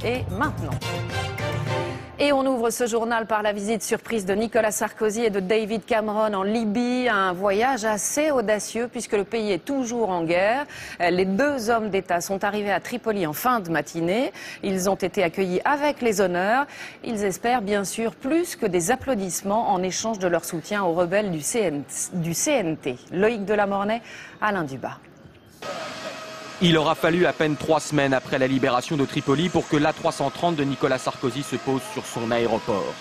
Et maintenant. Et on ouvre ce journal par la visite surprise de Nicolas Sarkozy et de David Cameron en Libye. Un voyage assez audacieux puisque le pays est toujours en guerre. Les deux hommes d'État sont arrivés à Tripoli en fin de matinée. Ils ont été accueillis avec les honneurs. Ils espèrent bien sûr plus que des applaudissements en échange de leur soutien aux rebelles du CNT. Loïc Delamornay, Alain Dubas. Il aura fallu à peine 3 semaines après la libération de Tripoli pour que l'A330 de Nicolas Sarkozy se pose sur son aéroport.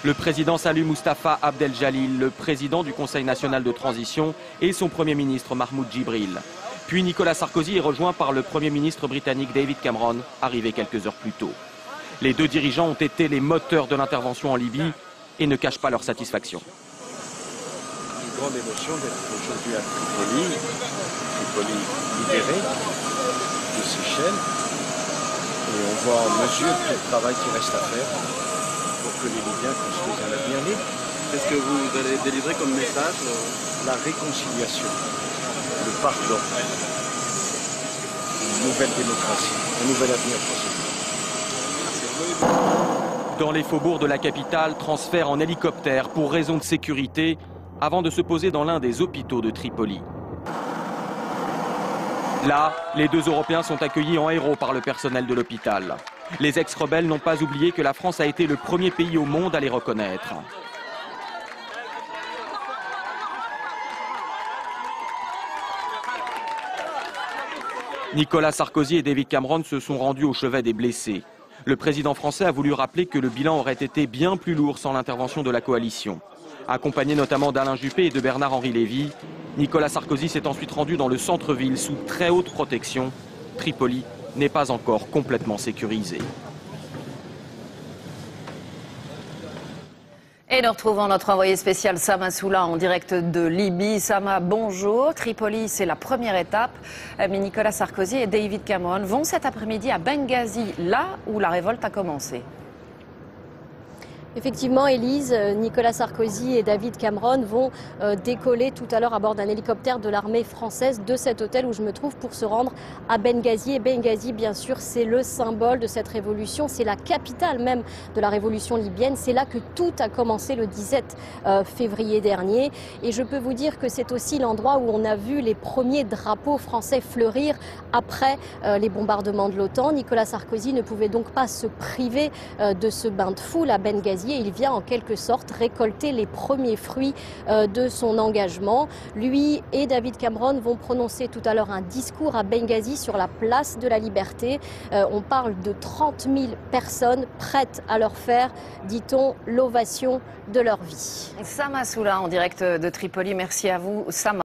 Le président salue Mustafa Abdel Jalil, le président du Conseil national de transition, et son Premier ministre Mahmoud Djibril. Puis Nicolas Sarkozy est rejoint par le Premier ministre britannique David Cameron, arrivé quelques heures plus tôt. Les deux dirigeants ont été les moteurs de l'intervention en Libye et ne cachent pas leur satisfaction. Une grande émotion d'être aujourd'hui à Tripoli libéré de ces chaînes, et on voit en mesure tout le travail qui reste à faire pour que les Libyens construisent un avenir libre. Qu'est-ce que vous allez délivrer comme message? La réconciliation, le pardon, une nouvelle démocratie, un nouvel avenir possible. Dans les faubourgs de la capitale, transfert en hélicoptère pour raison de sécurité avant de se poser dans l'un des hôpitaux de Tripoli. Là, les deux Européens sont accueillis en héros par le personnel de l'hôpital. Les ex-rebelles n'ont pas oublié que la France a été le premier pays au monde à les reconnaître. Nicolas Sarkozy et David Cameron se sont rendus au chevet des blessés. Le président français a voulu rappeler que le bilan aurait été bien plus lourd sans l'intervention de la coalition. Accompagné notamment d'Alain Juppé et de Bernard-Henri Lévy, Nicolas Sarkozy s'est ensuite rendu dans le centre-ville sous très haute protection. Tripoli n'est pas encore complètement sécurisée. Et nous retrouvons notre envoyé spécial Sama Soula en direct de Libye. Sama, bonjour. Tripoli, c'est la première étape. Mais Nicolas Sarkozy et David Cameron vont cet après-midi à Benghazi, là où la révolte a commencé. Effectivement, Élise, Nicolas Sarkozy et David Cameron vont décoller tout à l'heure à bord d'un hélicoptère de l'armée française de cet hôtel où je me trouve pour se rendre à Benghazi. Et Benghazi, bien sûr, c'est le symbole de cette révolution. C'est la capitale même de la révolution libyenne. C'est là que tout a commencé le 17 février dernier. Et je peux vous dire que c'est aussi l'endroit où on a vu les premiers drapeaux français fleurir après les bombardements de l'OTAN. Nicolas Sarkozy ne pouvait donc pas se priver de ce bain de foule à Benghazi. Et il vient en quelque sorte récolter les premiers fruits de son engagement. Lui et David Cameron vont prononcer tout à l'heure un discours à Benghazi sur la place de la Liberté. On parle de 30 000 personnes prêtes à leur faire, dit-on, l'ovation de leur vie. Sama Soula en direct de Tripoli, merci à vous Sama.